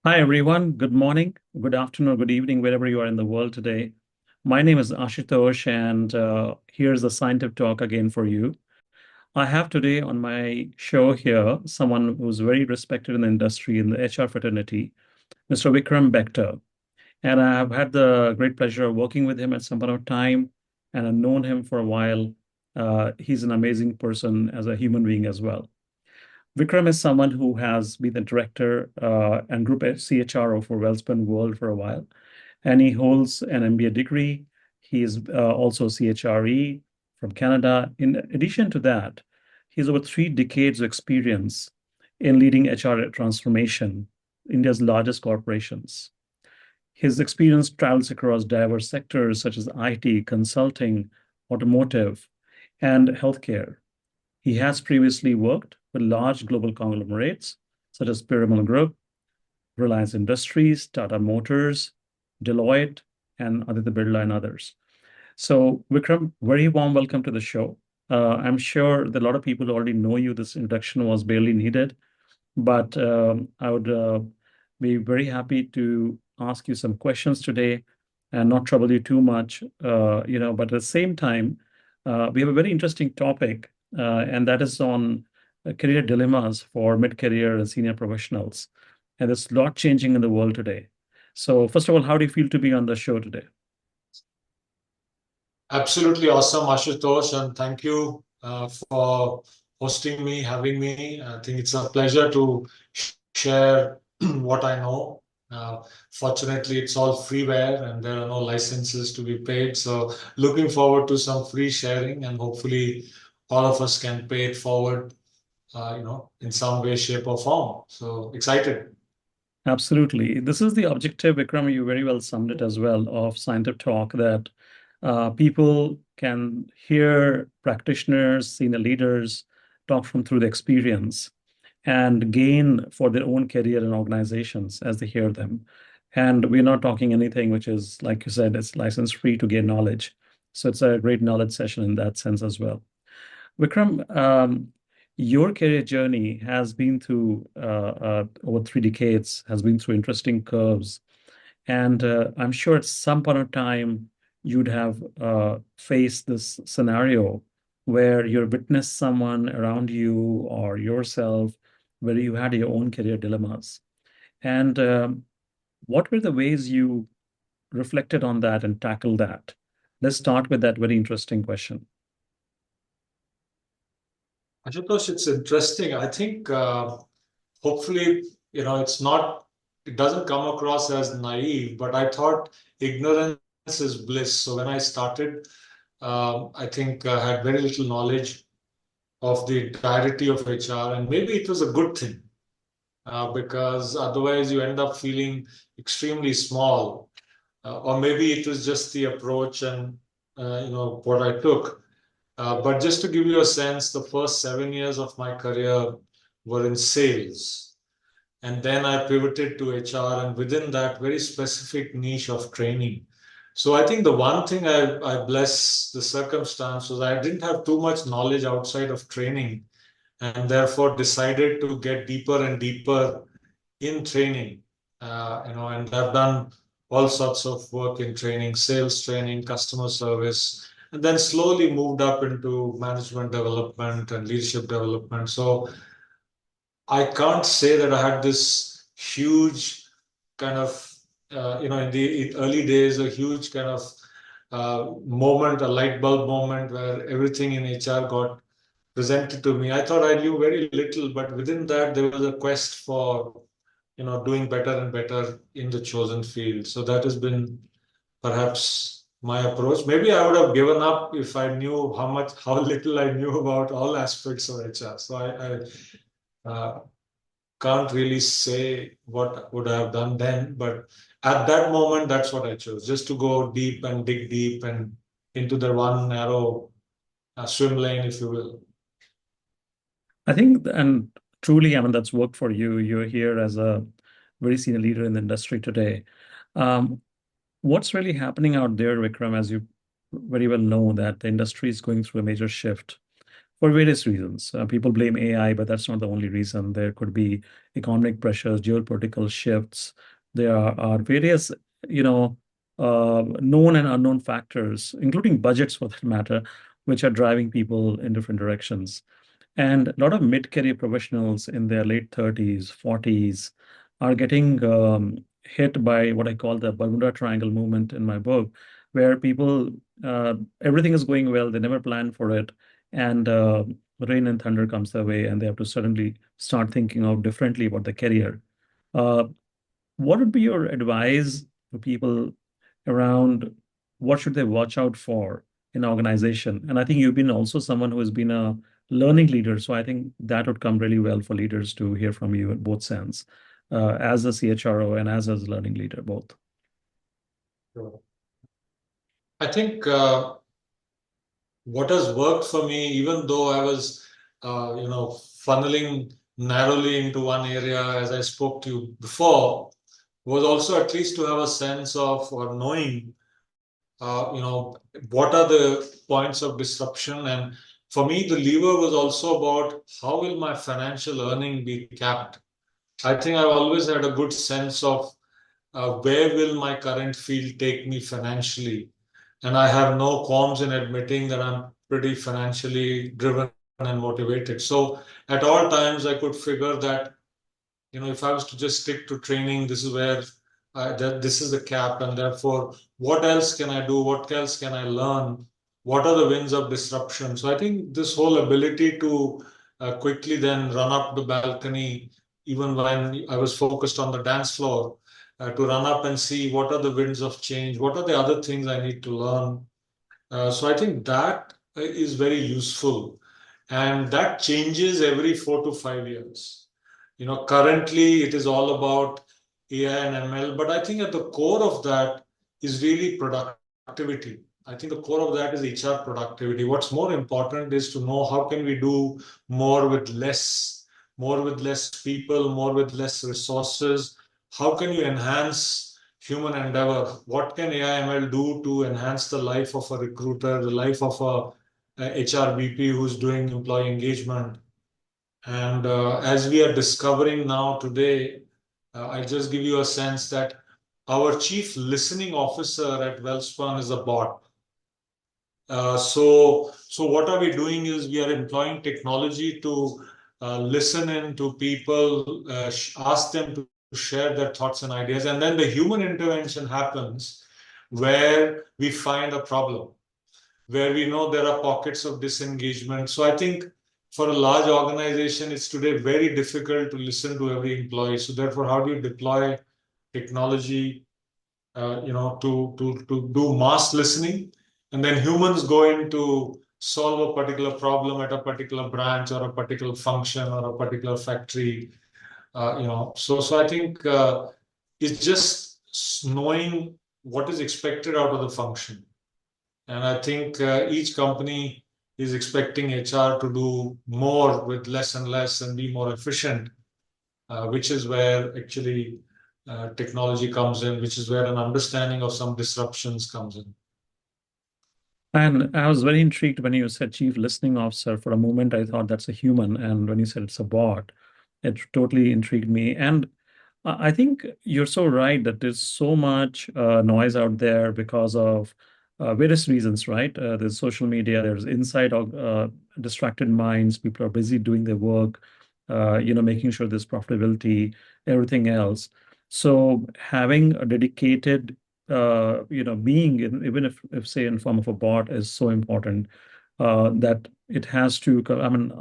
Hi, everyone. Good morning, good afternoon, or good evening, wherever you are in the world today. My name is Ashutosh, and here's the Seintiv talk again for you. I have today on my show here someone who's very respected in the industry, in the HR fraternity, Mr. Vikram Bector. And I have had the great pleasure of working with him at some point of time, and I've known him for a while. He's an amazing person as a human being as well. Vikram is someone who has been the director and group CHRO for Wellspun World for a while, and he holds an MBA degree. He is also CHRE from Canada. In addition to that, he has over 3 decades of experience in leading HR transformation, India's largest corporations. His experience travels across diverse sectors such as IT, consulting, automotive, and healthcare. He has previously worked with large global conglomerates such as Piramal Group, Reliance Industries, Tata Motors, Deloitte, and Aditya Birla and others. So, Vikram, very warm welcome to the show. I'm sure that a lot of people already know you. This introduction was barely needed, but I would be very happy to ask you some questions today and not trouble you too much. But at the same time, we have a very interesting topic, and that is on career dilemmas for mid-career and senior professionals. And there's a lot changing in the world today. So, first of all, how do you feel to be on the show today? Absolutely awesome, Ashutosh, and thank you for hosting me, having me. I think it's a pleasure to share what I know. Fortunately, it's all freeware and there are no licenses to be paid. So, looking forward to some free sharing, and hopefully, all of us can pay it forward, in some way, shape, or form. So, excited. Absolutely. This is the objective, Vikram. You very well summed it as well of Scientific Talk that people can hear practitioners, senior leaders talk from through the experience and gain for their own career and organizations as they hear them. And we're not talking anything which is, like you said, it's license free to gain knowledge. So it's a great knowledge session in that sense as well. Vikram, your career journey has been through over 3 decades, has been through interesting curves. And I'm sure at some point of time, you'd have faced this scenario where you witnessed someone around you or yourself where you had your own career dilemmas. And what were the ways you reflected on that and tackled that? Let's start with that very interesting question. Ashutosh, it's interesting. I think hopefully, it doesn't come across as naive, but I thought ignorance is bliss. So when I started, I think I had very little knowledge of the entirety of HR, and maybe it was a good thing because otherwise you end up feeling extremely small, or maybe it was just the approach and what I took. But just to give you a sense, the first 7 years of my career were in sales. And then I pivoted to HR, and within that, very specific niche of training. So I think the one thing I bless the circumstance was I didn't have too much knowledge outside of training, and therefore decided to get deeper and deeper in training. And I've done all sorts of work in training, sales training, customer service, and then slowly moved up into management development and leadership development. So I can't say that I had this huge kind of, in the early days, a huge kind of moment, a light bulb moment where everything in HR got presented to me. I thought I knew very little, but within that, there was a quest for, doing better and better in the chosen field. So that has been perhaps my approach. Maybe I would have given up if I knew how little I knew about all aspects of HR. So I can't really say what would I have done then, but at that moment, that's what I chose, just to go deep and dig deep and into the one narrow swim lane, if you will. I think, and truly, I mean, that's worked for you. You're here as a very senior leader in the industry today. Um, what's really happening out there, Vikram, as you very well know, that the industry is going through a major shift for various reasons. People blame AI, but that's not the only reason. There could be economic pressures, geopolitical shifts. There are various, you know, known and unknown factors, including budgets for that matter, which are driving people in different directions. And a lot of mid-career professionals in their late 30s, 40s are getting hit by what I call the Bermuda Triangle movement in my book, where people, everything is going well, they never plan for it, and rain and thunder comes their way, and they have to suddenly start thinking of differently about the career. Uh, what would be your advice to people around what should they watch out for in an organization? And I think you've been also someone who has been a learning leader, so I think that would come really well for leaders to hear from you in both sense, as a CHRO and as a learning leader, both. Sure. I think what has worked for me, even though I was, funneling narrowly into one area, as I spoke to you before, was also at least to have a sense of or knowing, what are the points of disruption. And for me, the lever was also about how will my financial earning be capped. I think I've always had a good sense of where will my current field take me financially? And I have no qualms in admitting that I'm pretty financially driven and motivated. So at all times, I could figure that, if I was to just stick to training, this is where this is the cap, and therefore, what else can I do? What else can I learn? What are the winds of disruption? So I think this whole ability to quickly then run up the balcony, even when I was focused on the dance floor, to run up and see what are the winds of change, what are the other things I need to learn. So I think that is very useful, and that changes every 4 to 5 years. Currently it is all about AI and ML, but I think at the core of that is really productivity. I think the core of that is HR productivity. What's more important is to know how can we do more with less people, more with less resources. How can you enhance human endeavor? What can AI ML do to enhance the life of a recruiter, the life of a HR VP who's doing employee engagement? And as we are discovering now today, I'll just give you a sense that our chief listening officer at Wellspun is a bot. So what are we doing is we are employing technology to listen in to people, ask them to share their thoughts and ideas, and then the human intervention happens where we find a problem, where we know there are pockets of disengagement. So I think for a large organization, it's today very difficult to listen to every employee. So therefore, how do you deploy technology, to do mass listening, and then humans go in to solve a particular problem at a particular branch or a particular function or a particular factory. So I think it's just knowing what is expected out of the function. And I think each company is expecting HR to do more with less and less and be more efficient, which is where actually technology comes in, which is where an understanding of some disruptions comes in. And I was very intrigued when you said chief listening officer. For a moment, I thought that's a human. And when you said it's a bot, it totally intrigued me. And I think you're so right that there's so much noise out there because of various reasons, right? There's social media, there's inside of distracted minds. People are busy doing their work, making sure there's profitability, everything else. So having a dedicated, being, even if say in form of a bot, is so important that it has to. I mean,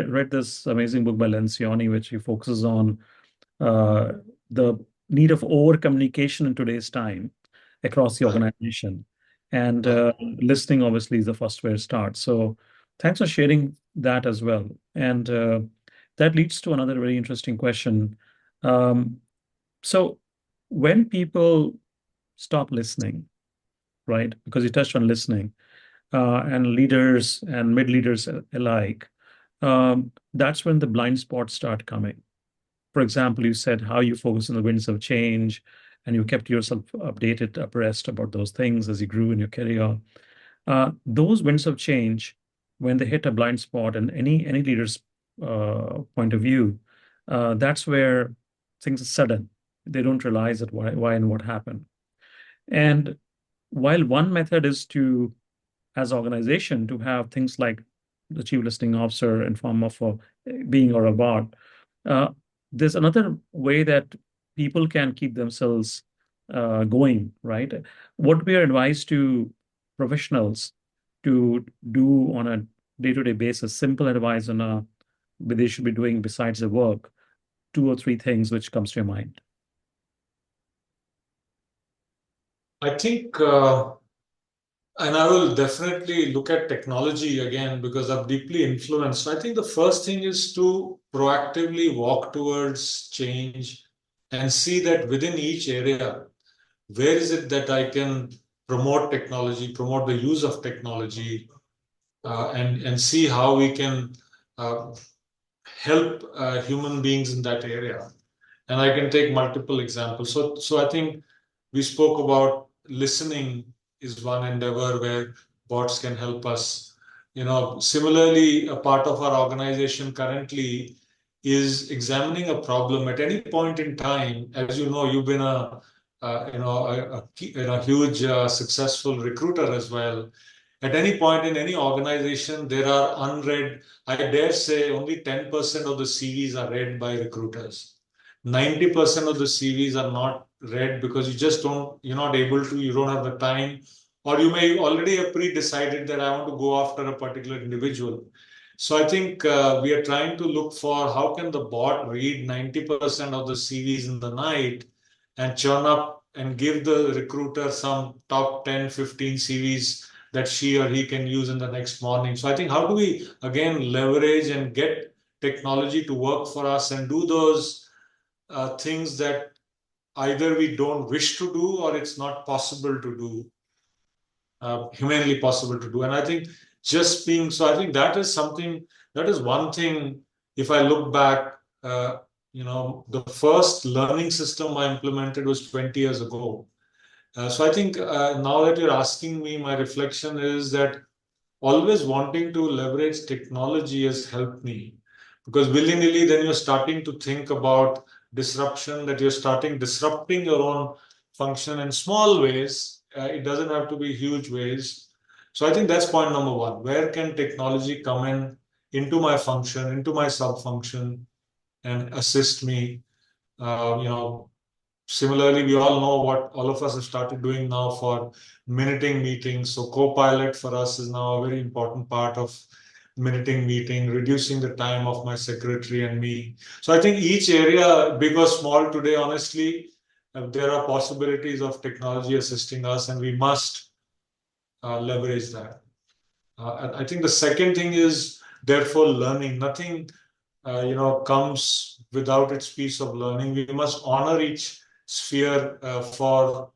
read this amazing book by Lencioni, which he focuses on uh, the need of over communication in today's time across the Right. organization. And Right. listening obviously is the first where it starts. So thanks for sharing that as well. And that leads to another very interesting question. Um, so when people stop listening, right? Because you touched on listening, and leaders and mid leaders alike, that's when the blind spots start coming. For example, you said how you focus on the winds of change and you kept yourself updated, abreast about those things as you grew in your career. Those winds of change, when they hit a blind spot in any leader's point of view, that's where things are sudden. They don't realize that why and what happened. And while one method is to, as organization, to have things like the chief listening officer in form of a being or a bot, uh, there's another way that people can keep themselves going, right? What would be your advice to professionals to do on a day-to-day basis? Simple advice on a what they should be doing besides the work, two or three things which comes to your mind. I think, and I will definitely look at technology again because I'm deeply influenced. I think the first thing is to proactively walk towards change and see that within each area, where is it that I can promote technology, promote the use of technology, and see how we can uh, help human beings in that area. And I can take multiple examples. So I think we spoke about listening is one endeavor where bots can help us. Similarly, a part of our organization currently is examining a problem at any point in time. As you know, you've been a huge successful recruiter as well. At any point in any organization, there are unread, I dare say only 10% of the CVs are read by recruiters. 90% of the CVs are not read because you're not able to, you don't have the time, or you may already have pre-decided that I want to go after a particular individual. So I think we are trying to look for how can the bot read 90% of the CVs in the night and churn up and give the recruiter some top 10, 15 CVs that she or he can use in the next morning. So I think how do we again leverage and get technology to work for us and do those things that either we don't wish to do or it's not possible to do, humanly possible to do. And I think just being so, I think that is something, that is one thing. If I look back, the first learning system I implemented was 20 years ago. So I think now that you're asking me, my reflection is that always wanting to leverage technology has helped me because willy-nilly then you're starting to think about disruption, that you're starting disrupting your own function in small ways. It doesn't have to be huge ways. So I think that's point number one. Where can technology come in into my function, into my sub-function and assist me? Uh, you know, Similarly, we all know what all of us have started doing now for minuting meetings. So Copilot for us is now a very important part of minuting meeting, reducing the time of my secretary and me. So I think each area, big or small today, honestly, there are possibilities of technology assisting us, and we must leverage that. I think the second thing is therefore learning. Nothing comes without its piece of learning. We must honor each sphere for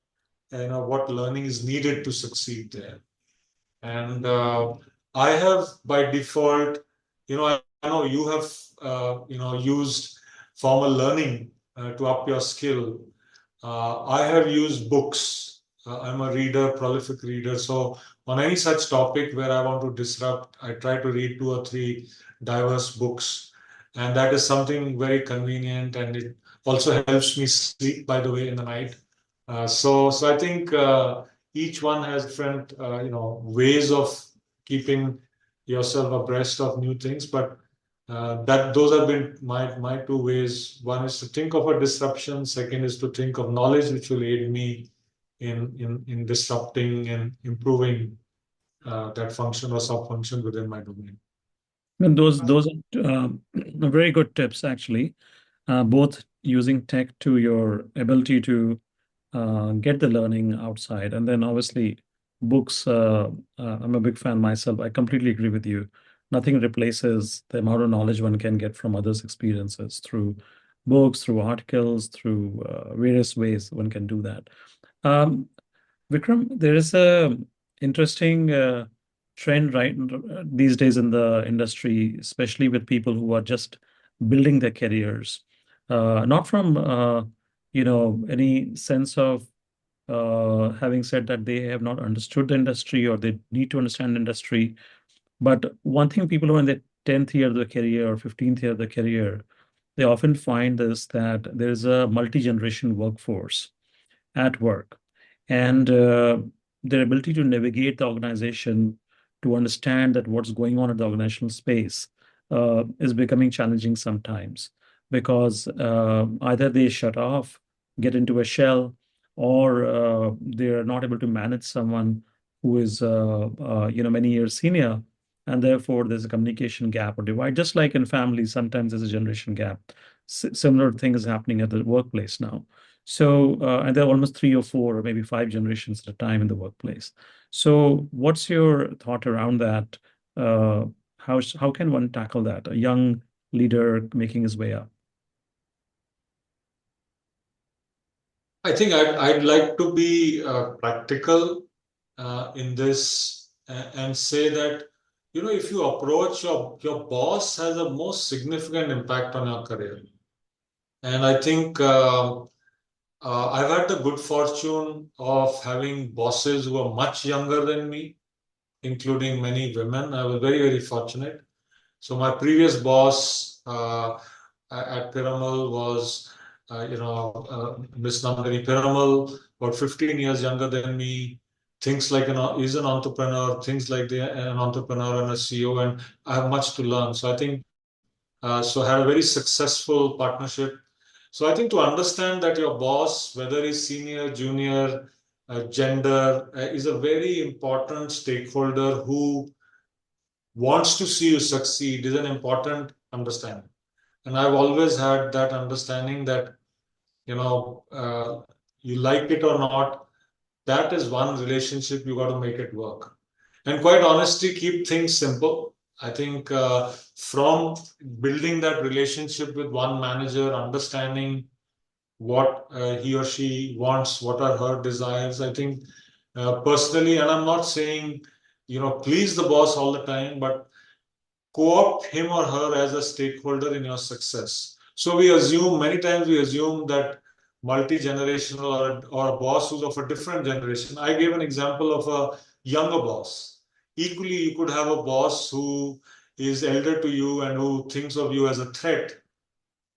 what learning is needed to succeed there. And I have by default, I know you have, used formal learning to up your skill. I have used books. I'm a reader, prolific reader. So on any such topic where I want to disrupt, I try to read two or three diverse books. And that is something very convenient. And it also helps me sleep, by the way, in the night. So I think each one has different, ways of keeping yourself abreast of new things. But that those have been my two ways. One is to think of a disruption. Second is to think of knowledge which will aid me in disrupting and improving that function or sub-function within my domain. And those are very good tips, actually. Both using tech to your ability to get the learning outside, and then obviously books. I'm a big fan myself. I completely agree with you. Nothing replaces the amount of knowledge one can get from others' experiences through books, through articles, through various ways one can do that. Um, Vikram, there is a interesting trend these days in the industry, especially with people who are just building their careers, not from any sense of having said that they have not understood the industry or they need to understand the industry, But one thing people who are in their 10th year of their career or 15th year of their career, they often find this that there's a multi-generation workforce at work. And their ability to navigate the organization, to understand that what's going on in the organizational space is becoming challenging sometimes because either they shut off, get into a shell, or they're not able to manage someone who is many years senior, and therefore there's a communication gap or divide. Just like in families, sometimes there's a generation gap. Similar thing is happening at the workplace now. So, and there are almost three or four or maybe five generations at a time in the workplace. So, what's your thought around that? Uh, how can one tackle that? A young leader making his way up. I think I'd like to be practical in this and say that, if you approach your boss has a most significant impact on your career. And I think I've had the good fortune of having bosses who are much younger than me, including many women. I was very, very fortunate. So my previous boss at Piramal was, Miss Nandini Piramal, about 15 years younger than me. Thinks like he's an entrepreneur. Things like an entrepreneur and a CEO, and I have much to learn. So I think so. Had a very successful partnership. So I think to understand that your boss, whether he's senior, junior, gender, is a very important stakeholder who wants to see you succeed is an important understanding. And I've always had that understanding that, you know, uh, you like it or not, that is one relationship you got to make it work. And quite honestly, keep things simple. I think from building that relationship with one manager, understanding what he or she wants, what are her desires. I think personally, and I'm not saying, please the boss all the time, but co-opt him or her as a stakeholder in your success. So many times we assume that multi-generational or a boss who's of a different generation. I gave an example of a younger boss. Equally, you could have a boss who is elder to you and who thinks of you as a threat.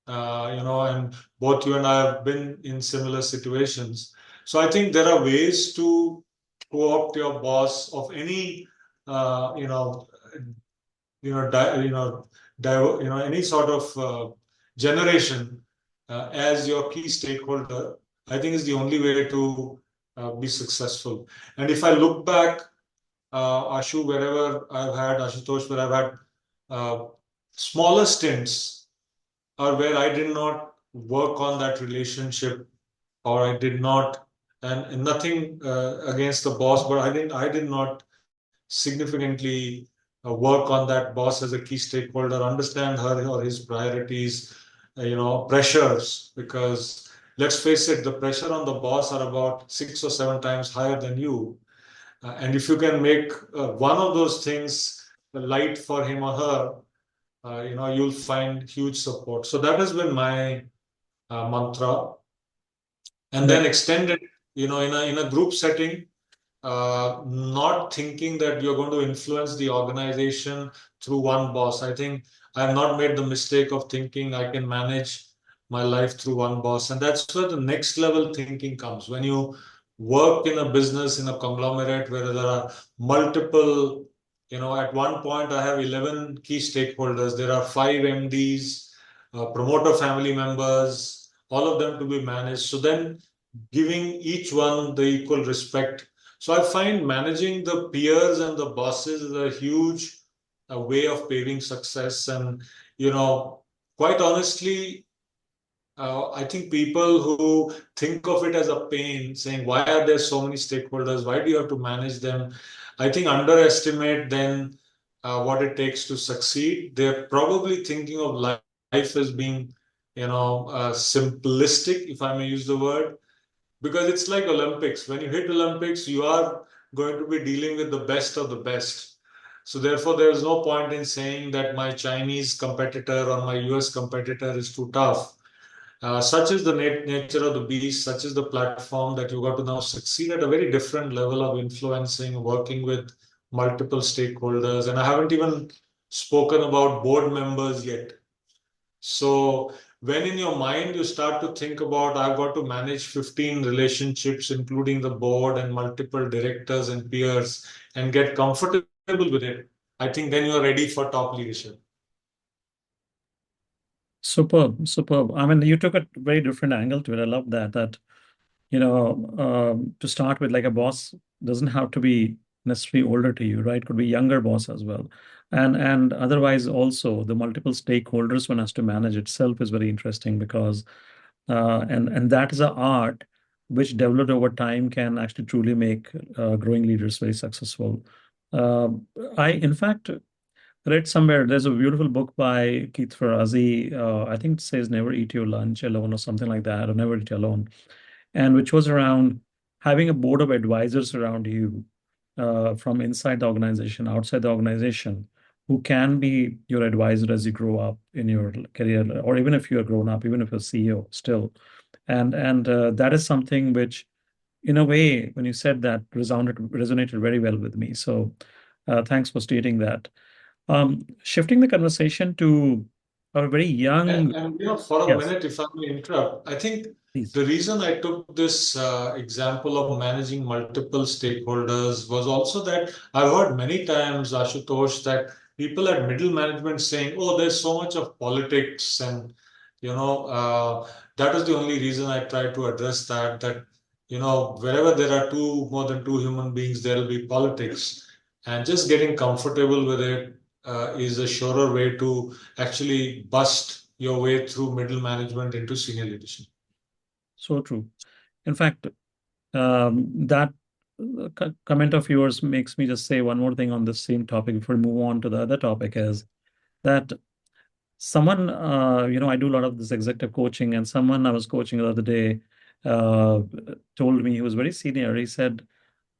And both you and I have been in similar situations. So I think there are ways to co-opt your boss of any, uh, you know, you know, di- you know, any sort of generation as your key stakeholder, I think is the only way to be successful. And if I look back, Ashu, wherever I've had Ashutosh, where I've had smaller stints, or where I did not work on that relationship, or I did not, and nothing against the boss, but I did not significantly work on that boss as a key stakeholder, understand her or his priorities, pressures, because let's face it, the pressure on the boss are about 6 or 7 times higher than you. And if you can make one of those things light for him or her, you'll find huge support. So that has been my mantra. And That then extend it, in a group setting, not thinking that you're going to influence the organization through one boss. I think I have not made the mistake of thinking I can manage my life through one boss. And that's where the next level thinking comes. When you work in a business, in a conglomerate where there are multiple, at one point I have 11 key stakeholders. There are five MDs, promoter family members, all of them to be managed. So then giving each one the equal respect. So I find managing the peers and the bosses is a huge way of paving success. And, you know, quite honestly, I think people who think of it as a pain, saying, why are there so many stakeholders? Why do you have to manage them? I think underestimate then what it takes to succeed. They're probably thinking of life as being, simplistic, if I may use the word, because it's like Olympics. When you hit Olympics, you are going to be dealing with the best of the best. So therefore, there is no point in saying that my Chinese competitor or my US competitor is too tough. Such is the nature of the beast, such is the platform that you got to now succeed at a very different level of influencing, working with multiple stakeholders, and I haven't even spoken about board members yet. So when in your mind you start to think about, I've got to manage 15 relationships, including the board and multiple directors and peers, and get comfortable with it, I think then you're ready for top leadership. Superb, superb. I mean, you took a very different angle to it. I love that. To start with, like a boss doesn't have to be necessarily older to you, right? Could be younger boss as well. And otherwise also the multiple stakeholders one has to manage itself is very interesting because and that is an art which developed over time can actually truly make growing leaders very successful. Uh, I in fact read somewhere there's a beautiful book by Keith Ferrazzi. I think it says "Never eat your lunch alone" or something like that, or "Never eat alone," and which was around having a board of advisors around you from inside the organization, outside the organization, who can be your advisor as you grow up in your career, or even if you are grown up, even if you're CEO still. And that is something which, in a way, when you said that, resonated very well with me. So, thanks for stating that. Shifting the conversation to a very young, And for a yes, minute, if I may interrupt, I think please. the reason I took this example of managing multiple stakeholders was also that I've heard many times, Ashutosh, that people at middle management saying, "Oh, there's so much of politics," and that is the only reason I try to address that. That wherever there are more than two human beings, there will be politics, and just getting comfortable with it is a surer way to actually bust your way through middle management into senior leadership. So true. In fact, that comment of yours makes me just say one more thing on the same topic before we move on to the other topic is that someone, I do a lot of this executive coaching, and someone I was coaching the other day uh, told me, he was very senior. He said,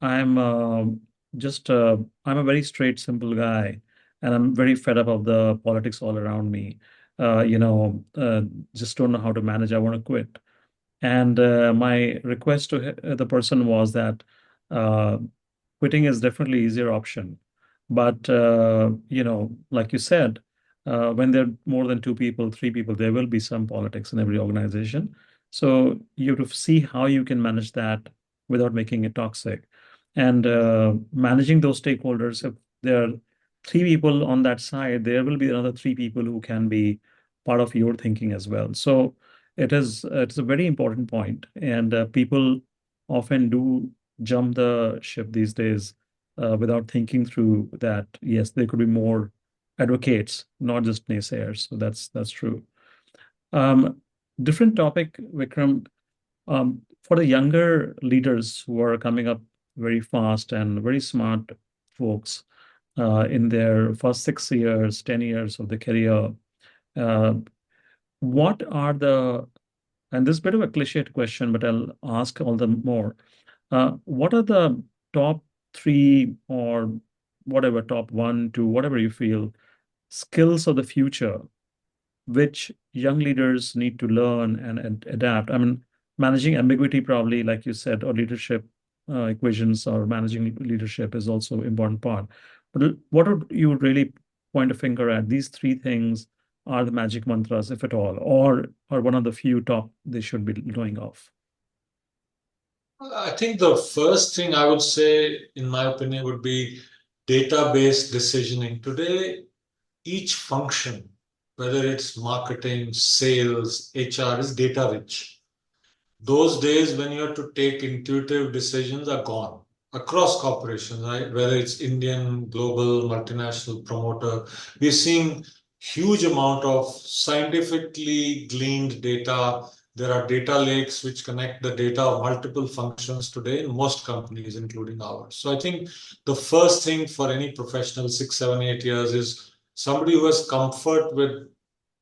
I'm just, I'm a very straight, simple guy, and I'm very fed up of the politics all around me. Uh, you know, uh, just don't know how to manage. I want to quit. And my request to the person was that uh, quitting is definitely easier option. But like you said, when there are more than two people, three people, there will be some politics in every organization. So you have to see how you can manage that without making it toxic. And managing those stakeholders, if there are three people on that side, there will be another three people who can be part of your thinking as well. So it's a very important point, and people often do jump the ship these days without thinking through that. Yes, there could be more advocates, not just naysayers. So that's true. Um, Different topic, Vikram. For the younger leaders who are coming up very fast and very smart folks in their first 6 years, 10 years of the career, uh, what are the and this is a bit of a cliched question, but I'll ask all the more. What are the top three or whatever, top one, two, whatever you feel, skills of the future which young leaders need to learn and adapt? I mean, managing ambiguity, probably, like you said, or leadership equations or managing leadership is also important part. But what would you really point a finger at? These three things are the magic mantras, if at all, or one of the few top they should be knowing of. I think the first thing I would say, in my opinion, would be database decisioning. Today, each function, whether it's marketing, sales, HR, is data rich. Those days when you have to take intuitive decisions are gone across corporations, right? Whether it's Indian, global, multinational promoter, we're seeing huge amount of scientifically gleaned data. There are data lakes which connect the data of multiple functions today in most companies, including ours. So I think the first thing for any professional, 6, 7, 8 years, is somebody who has comfort with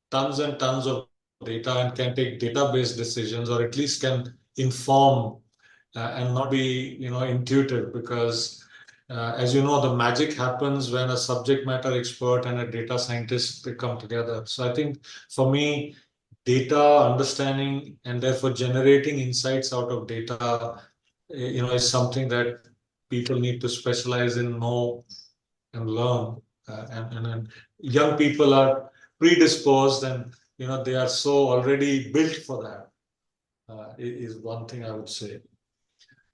tons and tons of data and can take database decisions, or at least can inform and not be intuitive, because as you know, the magic happens when a subject matter expert and a data scientist, they come together. So I think for me, data understanding and therefore generating insights out of data is something that people need to specialize in, know, and learn. And young people are predisposed, and they are so already built for that. Is one thing I would say.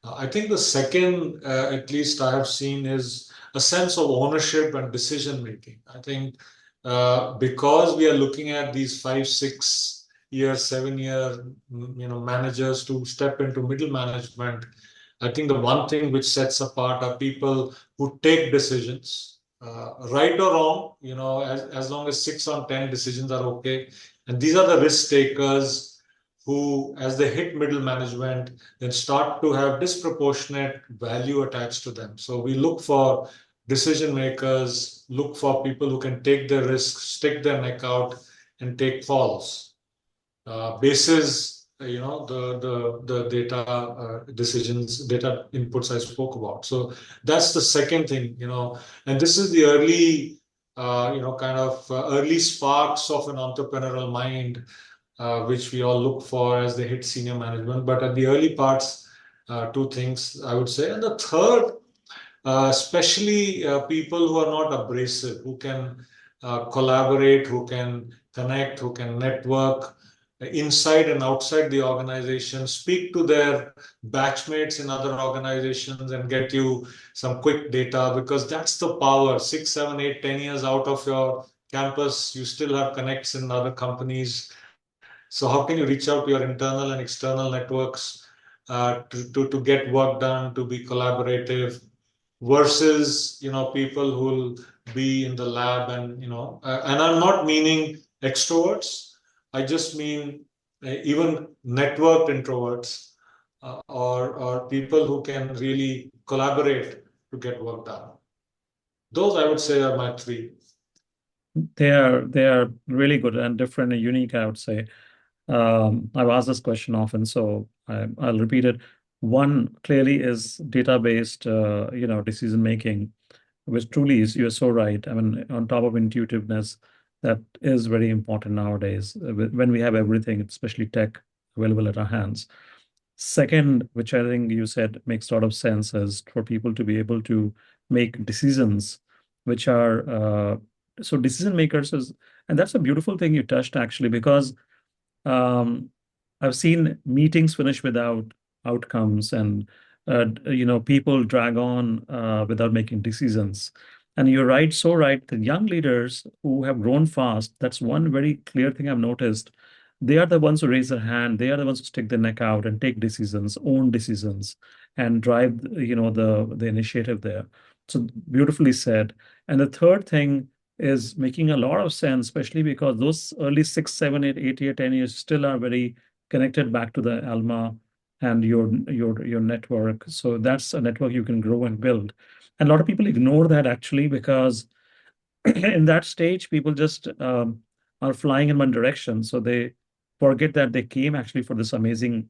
I think the second, at least I have seen, is a sense of ownership and decision making. I think because we are looking at these 5, 6 year, 7 year, managers to step into middle management. I think the one thing which sets apart are people who take decisions, right or wrong. As long as 6 on 10 decisions are okay, and these are the risk takers who, as they hit middle management, then start to have disproportionate value attached to them. So we look for decision makers, look for people who can take their risks, stick their neck out, and take falls. Basis, the data decisions, data inputs I spoke about. So that's the second thing, and this is the early, kind of early sparks of an entrepreneurial mind, which we all look for as they hit senior management. But at the early parts, two things I would say. And the third, especially people who are not abrasive, who can collaborate, who can connect, who can network inside and outside the organization, speak to their batchmates in other organizations and get you some quick data, because that's the power. 6, 7, 8, 10 years out of your campus, you still have connects in other companies. So how can you reach out to your internal and external networks to get work done, to be collaborative, versus people who will be in the lab, and I'm not meaning extroverts. I just mean even networked introverts, or people who can really collaborate to get work done. Those I would say are my three. They are really good and different and unique, I would say. I've asked this question often, so I'll repeat it. One clearly is data-based, decision making, which truly is, you're so right. I mean, on top of intuitiveness, that is very important nowadays when we have everything, especially tech, available at our hands. Second, which I think you said makes a lot of sense, is for people to be able to make decisions which are so decision makers is, and that's a beautiful thing you touched actually, because um, I've seen meetings finish without outcomes, and people drag on without making decisions. And you're right, so right. The young leaders who have grown fast, that's one very clear thing I've noticed. They are the ones who raise their hand. They are the ones who stick their neck out and take decisions, own decisions, and drive, the initiative there. So beautifully said. And the third thing is making a lot of sense, especially because those early 6, 7, 8, 8 year, 10 years still are very connected back to the Alma and your network. So that's a network you can grow and build. And a lot of people ignore that actually, because in that stage, people just are flying in one direction. So they forget that they came actually for this amazing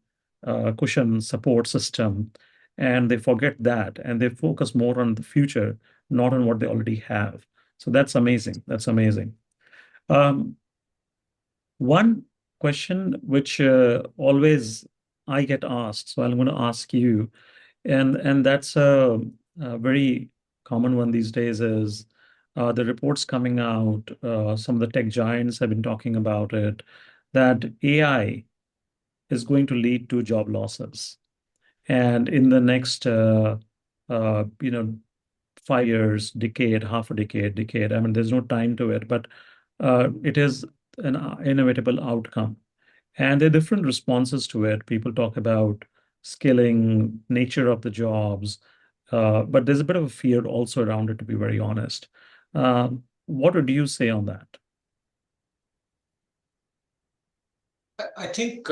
cushion support system. And they forget that and they focus more on the future, not on what they already have. So that's amazing. That's amazing. Um, One question which always I get asked, so I'm going to ask you, and that's a very common one these days, is the reports coming out. Some of the tech giants have been talking about it, that AI is going to lead to job losses, and in the next, uh, you know, 5 years, decade, half a decade, decade. I mean, there's no time to it, but it is an inevitable outcome. And there are different responses to it. People talk about skilling, nature of the jobs, but there's a bit of a fear also around it, to be very honest. What would you say on that? I think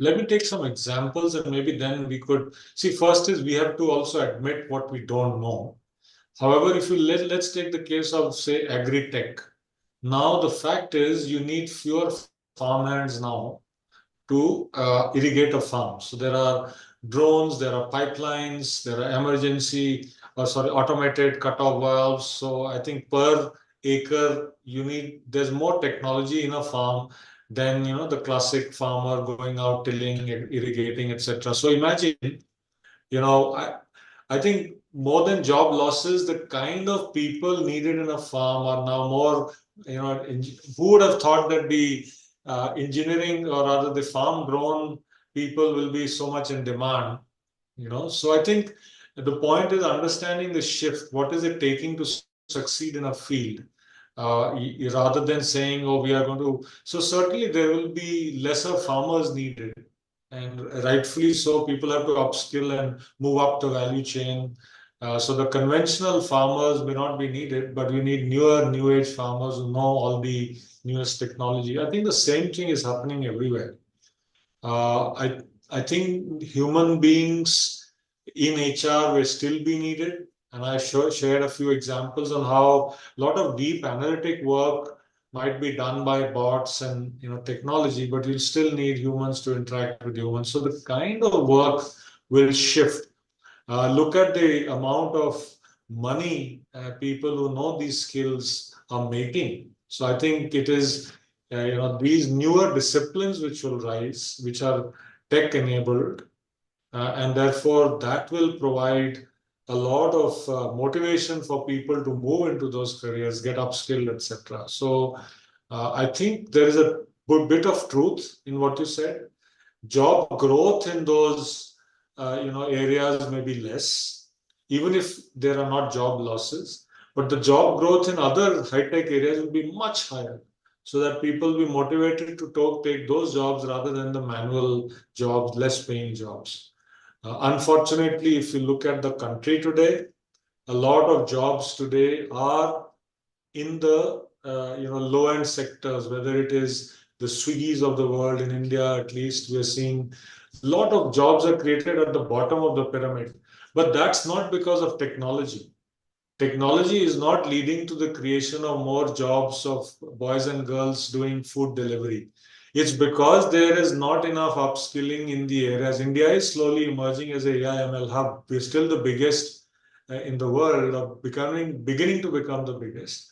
let me take some examples, and maybe then we could see. First is we have to also admit what we don't know. However, if you let's take the case of, say, agri-tech. Now the fact is you need fewer farmhands now to irrigate a farm. So there are drones, there are pipelines, there are automated cutoff valves. So I think per acre, there's more technology in a farm than, the classic farmer going out tilling, irrigating, etc. So imagine, you know, I think more than job losses, the kind of people needed in a farm are now more, who would have thought that the engineering or rather the farm grown people will be so much in demand, So I think the point is understanding the shift. What is it taking to succeed in a field? Rather than saying, oh, we are going to. So certainly there will be lesser farmers needed. And rightfully so, people have to upskill and move up the value chain. So the conventional farmers may not be needed, but we need newer, new age farmers who know all the newest technology. I think the same thing is happening everywhere. Uh, I I think human beings in HR will still be needed, and I shared a few examples on how a lot of deep analytic work might be done by bots and technology, but you'll still need humans to interact with humans. So the kind of work will shift. Look at the amount of money people who know these skills are making. So I think it is, these newer disciplines which will rise, which are tech enabled, and therefore that will provide a lot of motivation for people to move into those careers, get upskilled, etc. So I think there is a good bit of truth in what you said. Job growth in those areas may be less, even if there are not job losses. But the job growth in other high-tech areas will be much higher, so that people will be motivated to take those jobs rather than the manual jobs, less paying jobs. Unfortunately, if you look at the country today, a lot of jobs today are in the low end sectors, whether it is the Swiggies of the world in India, at least we're seeing a lot of jobs are created at the bottom of the pyramid. But that's not because of technology. Technology is not leading to the creation of more jobs of boys and girls doing food delivery. It's because there is not enough upskilling in the areas. India is slowly emerging as a AI/ML hub. We're still the biggest in the world, of beginning to become the biggest.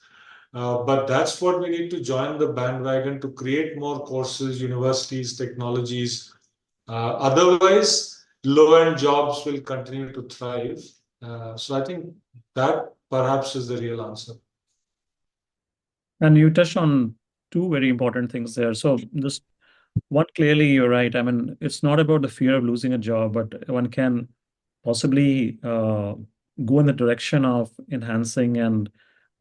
But that's what we need to join the bandwagon to create more courses, universities, technologies. Otherwise, low-end jobs will continue to thrive. So I think that perhaps is the real answer. And you touched on two very important things there. So just one, clearly you're right. I mean, it's not about the fear of losing a job, but one can possibly go in the direction of enhancing and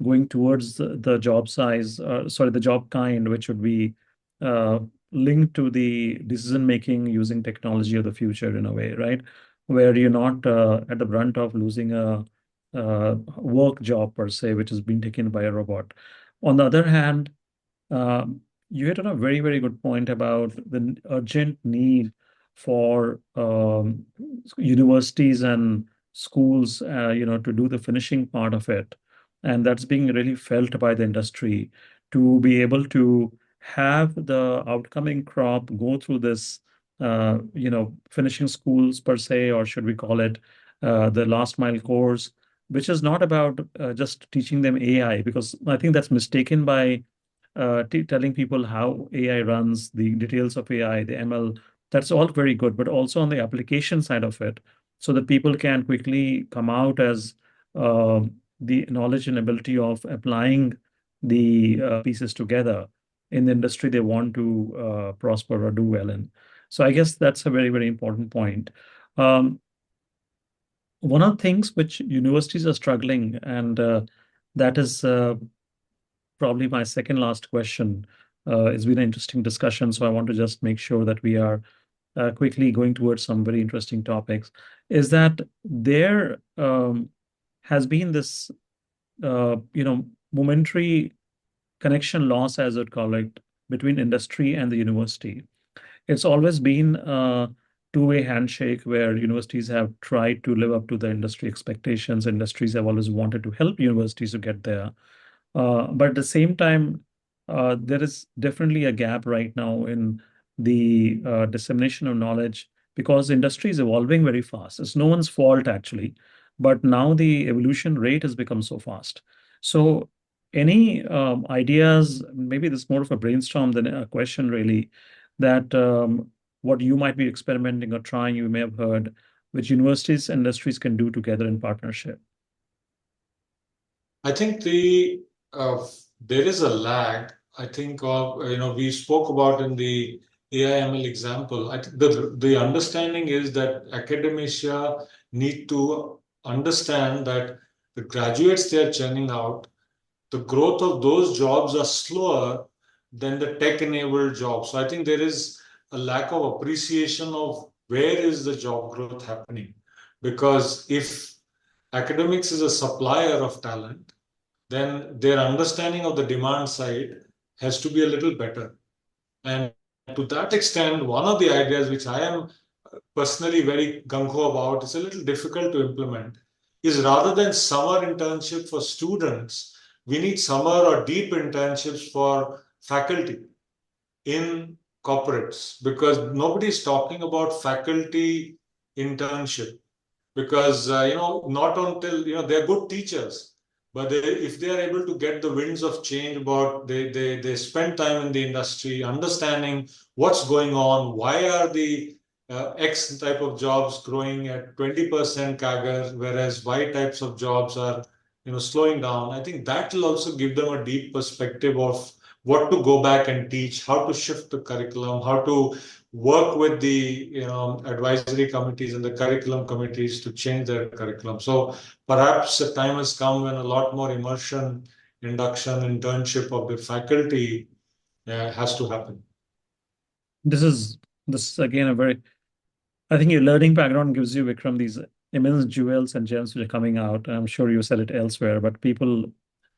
going towards the job size, sorry, the job kind, which would be uh, linked to the decision making using technology of the future in a way, right? Where you're not at the brunt of losing a work job per se, which is being taken by a robot. On the other hand, um, you hit on a very, very good point about the urgent need for universities and schools, to do the finishing part of it. And that's being really felt by the industry to be able to have the outcoming crop go through this, finishing schools per se, or should we call it the last mile course, which is not about just teaching them AI, because I think that's mistaken by telling people how AI runs, the details of AI, the ML, that's all very good, but also on the application side of it, so that people can quickly come out as uh, the knowledge and ability of applying the pieces together in the industry they want to prosper or do well in. So I guess that's a very, very important point. Um, One of the things which universities are struggling, and that is probably my second last question. It's been an interesting discussion, so I want to just make sure that we are quickly going towards some very interesting topics. Is that there has been this, momentary connection loss, as I'd call it, between industry and the university. It's always been a two-way handshake where universities have tried to live up to the industry expectations. Industries have always wanted to help universities to get there. But at the same time, there is definitely a gap right now in the dissemination of knowledge because industry is evolving very fast. It's no one's fault actually, but now the evolution rate has become so fast. So, any ideas? Maybe this is more of a brainstorm than a question, really. That what you might be experimenting or trying, you may have heard. which universities and industries can do together in partnership? I think there is a lag. I think we spoke about in the AIML example. I think the understanding is that academia need to understand that the graduates they are churning out, the growth of those jobs are slower than the tech-enabled jobs. So I think there is a lack of appreciation of where is the job growth happening. Because if academics is a supplier of talent, then their understanding of the demand side has to be a little better. And to that extent, one of the ideas which I am personally very gung ho about, it's a little difficult to implement, is rather than summer internship for students, we need summer or deep internships for faculty in corporates because nobody is talking about faculty internship because not until they're good teachers, but if they are able to get the winds of change about they spend time in the industry understanding what's going on, why are the X type of jobs growing at 20% CAGR, whereas Y types of jobs are slowing down. I think that will also give them a deep perspective of what to go back and teach, how to shift the curriculum, how to work with the advisory committees and the curriculum committees to change their curriculum. So perhaps the time has come when a lot more immersion, induction, internship of the faculty has to happen. This is this is again a very, I think your learning background gives you, Vikram, these immense jewels and gems which are coming out. I'm sure you said it elsewhere, but people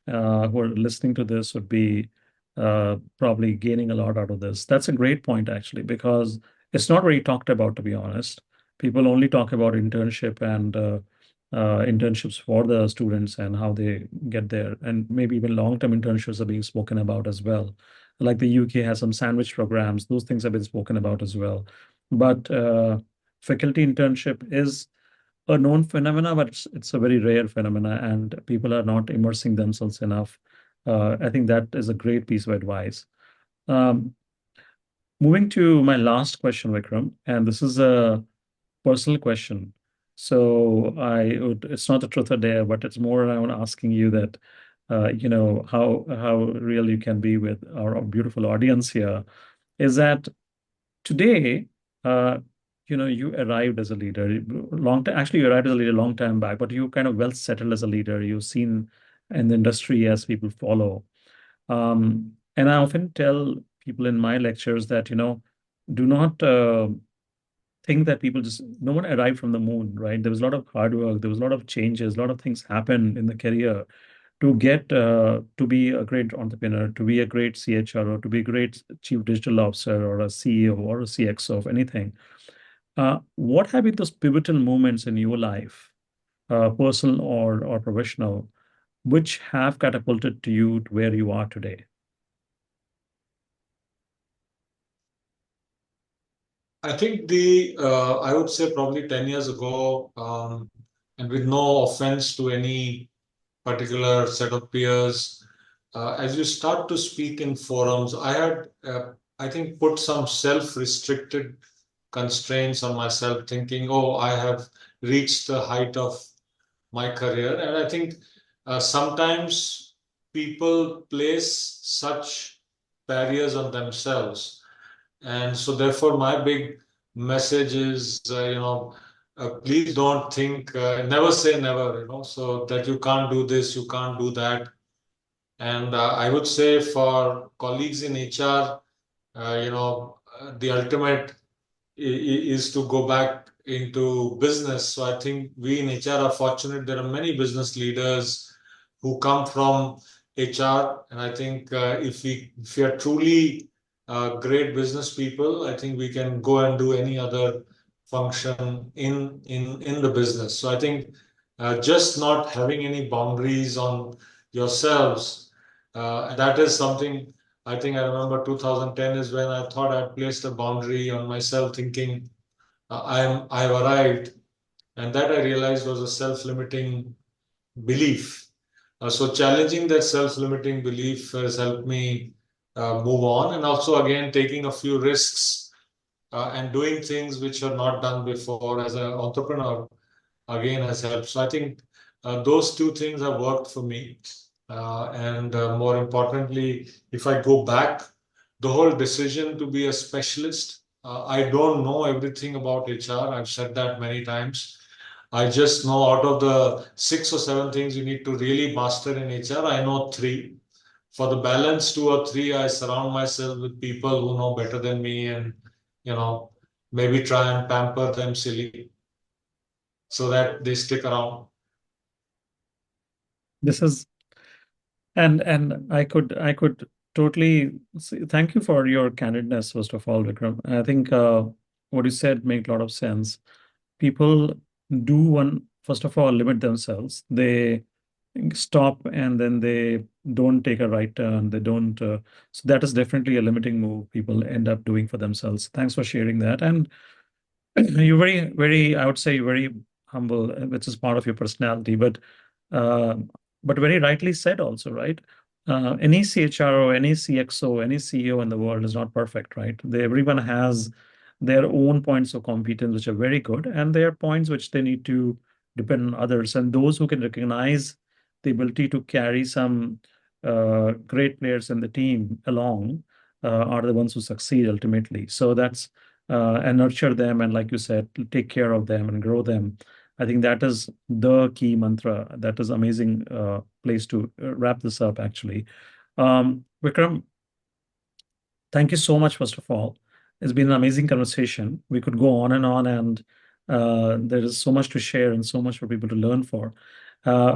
who are listening to this would be probably gaining a lot out of this. That's a great point, actually, because it's not very talked about, to be honest. People only talk about internship and internships for the students and how they get there. And maybe even long-term internships are being spoken about as well. Like the UK has some sandwich programs, those things have been spoken about as well. But faculty internship is a known phenomena, but it's a very rare phenomena, and people are not immersing themselves enough. I think that is a great piece of advice. Um, Moving to my last question, Vikram, and this is a personal question. So it's not a truth or dare, but it's more around asking you that, how real you can be with our beautiful audience here. Is that today, uh, you arrived as a leader long time. Actually, you arrived as a leader a long time back, but you kind of well settled as a leader. You've seen in the industry as people follow. And I often tell people in my lectures that, do not think that people just, no one arrived from the moon, right? There was a lot of hard work, there was a lot of changes, a lot of things happened in the career to get to be a great entrepreneur, to be a great CHRO, to be a great chief digital officer or a CEO or a CXO of anything. What have been those pivotal moments in your life, personal or professional, which have catapulted to you to where you are today? I think I would say probably 10 years ago, and with no offense to any particular set of peers, as you start to speak in forums, I had, I think, put some self-restricted constraints on myself, thinking, oh, I have reached the height of my career. And I think sometimes people place such barriers on themselves. And so, therefore, my big message is, please don't think, never say never, so that you can't do this, you can't do that. And I would say for colleagues in HR, the ultimate is to go back into business. So I think we in HR are fortunate. There are many business leaders who come from HR, and I think if we are truly great business people, I think we can go and do any other function in the business. So I think just not having any boundaries on yourselves, that is something. I think I remember 2010 is when I thought I placed a boundary on myself, thinking I've arrived, and that I realized was a self-limiting belief. So challenging that self-limiting belief has helped me move on, and also again taking a few risks and doing things which are not done before as an entrepreneur again has helped. So I think those two things have worked for me. And more importantly, if I go back, the whole decision to be a specialist, I don't know everything about HR. I've said that many times. I just know out of the 6 or 7 things you need to really master in HR, I know three. For the balance 2 or 3, I surround myself with people who know better than me and, you know, maybe try and pamper them silly so that they stick around. This is and I could totally thank you for your candidness, first of all, Vikram. I think what you said make a lot of sense. People do one, first of all, limit themselves. They stop and then they don't take a right turn. They don't. So that is definitely a limiting move people end up doing for themselves. Thanks for sharing that. And you're very, I would say, very humble, which is part of your personality, uh, but very rightly said also, right? Any CHRO, any CXO, any CEO in the world is not perfect, right? Everyone has their own points of competence, which are very good, and there are points which they need to depend on others. And those who can recognize the ability to carry some great players in the team along are the ones who succeed ultimately. So that's and nurture them, and like you said, take care of them and grow them. I think that is the key mantra. That is amazing place to wrap this up, actually. Vikram, thank you so much, first of all. It's been an amazing conversation. We could go on, and there is so much to share and so much for people to learn for.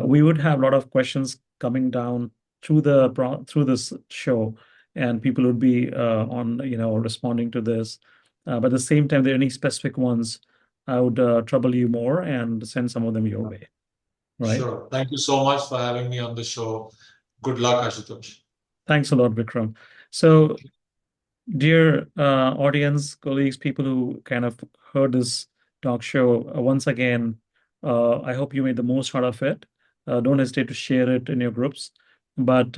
We would have a lot of questions coming down through this show, and people would be on, responding to this. But at the same time, there are any specific ones, I would trouble you more and send some of them your way, right? Sure. Thank you so much for having me on the show. Good luck, Ashutosh. Thanks a lot, Vikram. So, dear audience, colleagues, people who kind of heard this talk show, once again, I hope you made the most out of it. Don't hesitate to share it in your groups. But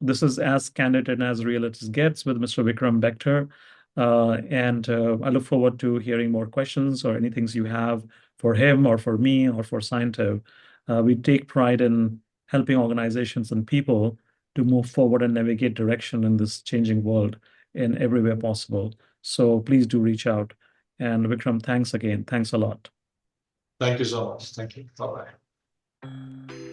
this is as candid and as real as it gets with Mr. Vikram Bector. And I look forward to hearing more questions or any things you have for him or for me or for Seintiv. We take pride in helping organizations and people to move forward and navigate direction in this changing world in every way possible. So please do reach out. And Vikram, thanks again. Thanks a lot. Thank you so much. Thank you. Bye bye.